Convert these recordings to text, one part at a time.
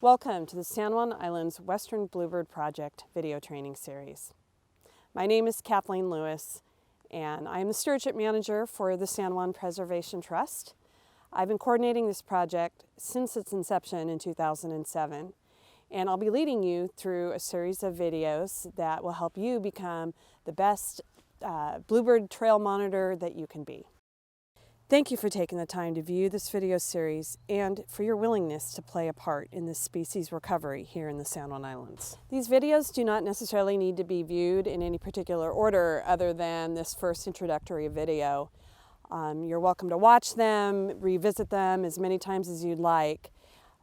Welcome to the San Juan Islands Western Bluebird Project video training series. My name is Kathleen Lewis, and I am the Stewardship Manager for the San Juan Preservation Trust. I've been coordinating this project since its inception in 2007, and I'll be leading you through a series of videos that will help you become the best Bluebird Trail Monitor that you can be. Thank you for taking the time to view this video series and for your willingness to play a part in this species recovery here in the San Juan Islands. These videos do not necessarily need to be viewed in any particular order other than this first introductory video. You're welcome to watch them, revisit them as many times as you'd like,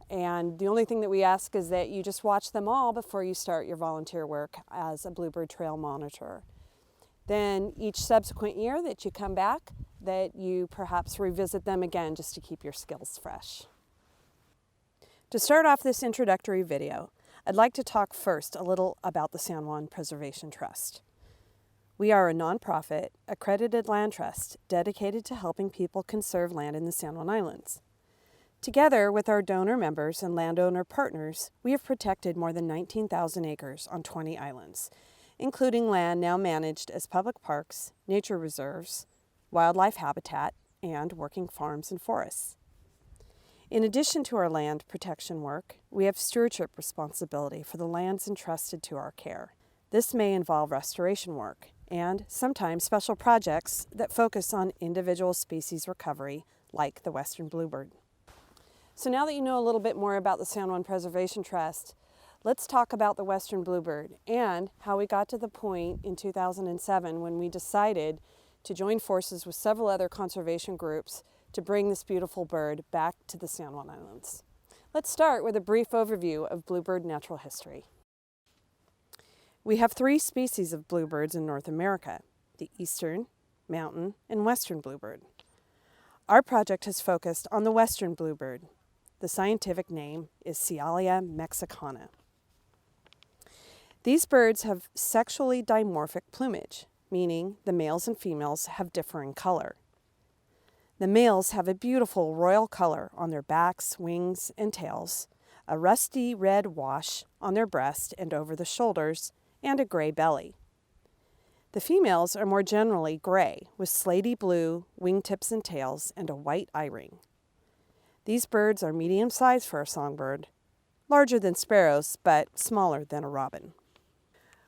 and the only thing that we ask is that you just watch them all before you start your volunteer work as a Bluebird Trail Monitor. Then each subsequent year that you come back, that you perhaps revisit them again just to keep your skills fresh. To start off this introductory video, I'd like to talk first a little about the San Juan Preservation Trust. We are a nonprofit, accredited land trust dedicated to helping people conserve land in the San Juan Islands. Together with our donor members and landowner partners, we have protected more than 19,000 acres on 20 islands, including land now managed as public parks, nature reserves, wildlife habitat, and working farms and forests. In addition to our land protection work, we have stewardship responsibility for the lands entrusted to our care. This may involve restoration work and sometimes special projects that focus on individual species recovery, like the western bluebird. So now that you know a little bit more about the San Juan Preservation Trust, let's talk about the western bluebird and how we got to the point in 2007 when we decided to join forces with several other conservation groups to bring this beautiful bird back to the San Juan Islands. Let's start with a brief overview of bluebird natural history. We have 3 species of bluebirds in North America: the eastern, mountain, and western bluebird. Our project has focused on the western bluebird. The scientific name is Cealia mexicana. These birds have sexually dimorphic plumage, meaning the males and females have differing color. The males have a beautiful royal color on their backs, wings, and tails, a rusty red wash on their breast and over the shoulders, and a gray belly. The females are more generally gray, with slaty blue wingtips and tails and a white eye ring. These birds are medium-sized for a songbird, larger than sparrows, but smaller than a robin.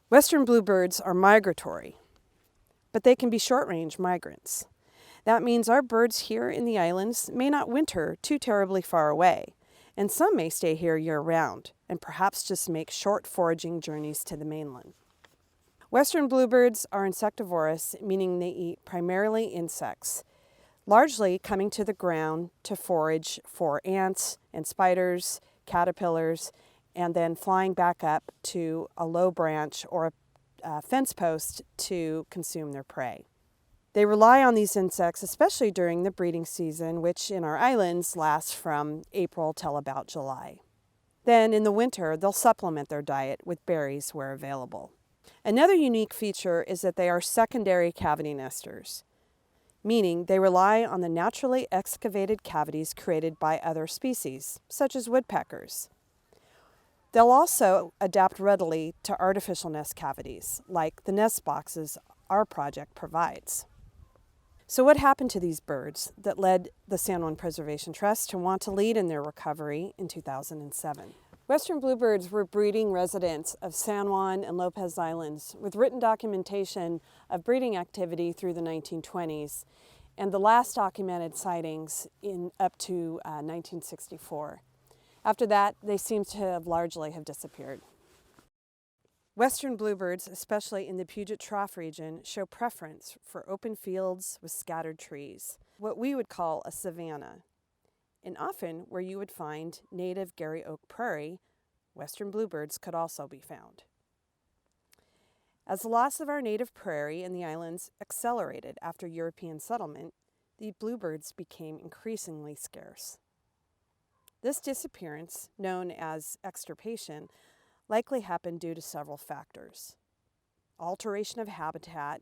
Western bluebirds are migratory, but they can be short-range migrants. That means our birds here in the islands may not winter too terribly far away, and some may stay here year-round and perhaps just make short foraging journeys to the mainland. Western bluebirds are insectivorous, meaning they eat primarily insects, largely coming to the ground to forage for ants and spiders, caterpillars, and then flying back up to a low branch or a fence post to consume their prey. They rely on these insects, especially during the breeding season, which in our islands lasts from April till about July. Then in the winter, they'll supplement their diet with berries where available. Another unique feature is that they are secondary cavity nesters, meaning they rely on the naturally excavated cavities created by other species, such as woodpeckers. They'll also adapt readily to artificial nest cavities, like the nest boxes our project provides. So what happened to these birds that led the San Juan Preservation Trust to want to lead in their recovery in 2007? Western bluebirds were breeding residents of San Juan and Lopez Islands with written documentation of breeding activity through the 1920s, and the last documented sightings in up to 1964. After that, they seem to have largely disappeared. Western bluebirds, especially in the Puget Trough region, show preference for open fields with scattered trees, what we would call a savanna. And often where you would find native Gary Oak prairie, western bluebirds could also be found. As the loss of our native prairie in the islands accelerated after European settlement, the bluebirds became increasingly scarce. This disappearance, known as extirpation, likely happened due to several factors: alteration of habitat,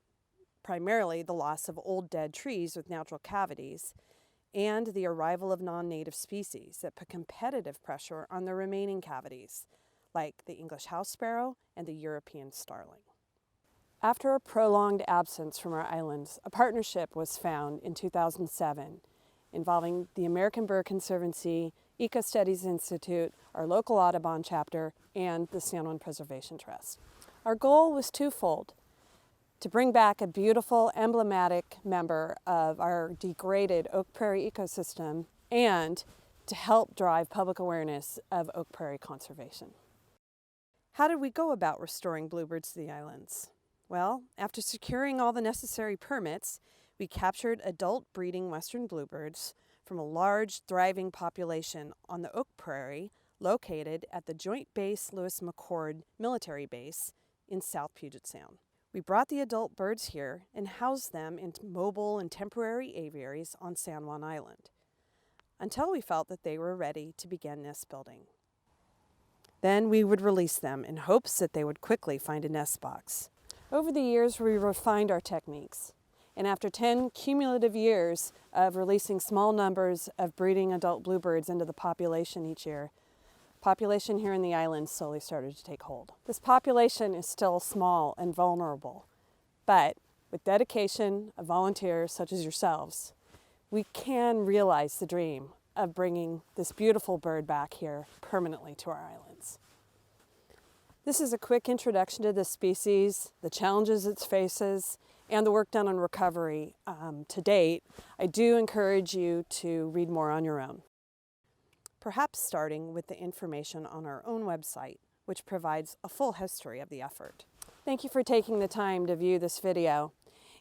primarily the loss of old dead trees with natural cavities, and the arrival of non-native species that put competitive pressure on the remaining cavities, like the English house sparrow and the European starling. After a prolonged absence from our islands, a partnership was found in 2007 involving the American Bird Conservancy, Eco Studies Institute, our local Audubon chapter, and the San Juan Preservation Trust. Our goal was twofold: to bring back a beautiful, emblematic member of our degraded Oak Prairie ecosystem and to help drive public awareness of Oak Prairie conservation. How did we go about restoring bluebirds to the islands? Well, after securing all the necessary permits, we captured adult breeding western bluebirds from a large, thriving population on the Oak Prairie located at the Joint Base Lewis McChord Military Base in South Puget Sound. We brought the adult birds here and housed them in mobile and temporary aviaries on San Juan Island until we felt that they were ready to begin nest building. Then we would release them in hopes that they would quickly find a nest box. Over the years, we refined our techniques, and after 10 cumulative years of releasing small numbers of breeding adult bluebirds into the population each year, population here in the islands slowly started to take hold. This population is still small and vulnerable, but with dedication of volunteers such as yourselves, we can realize the dream of bringing this beautiful bird back here permanently to our islands. This is a quick introduction to this species, the challenges it faces, and the work done on recovery to date. I do encourage you to read more on your own, perhaps starting with the information on our own website, which provides a full history of the effort. Thank you for taking the time to view this video.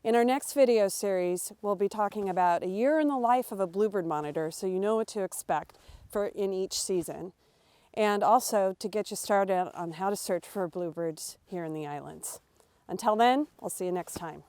In our next video series, we'll be talking about a year in the life of a bluebird monitor, so you know what to expect in each season, and also to get you started on how to search for bluebirds here in the islands. Until then, I'll see you next time.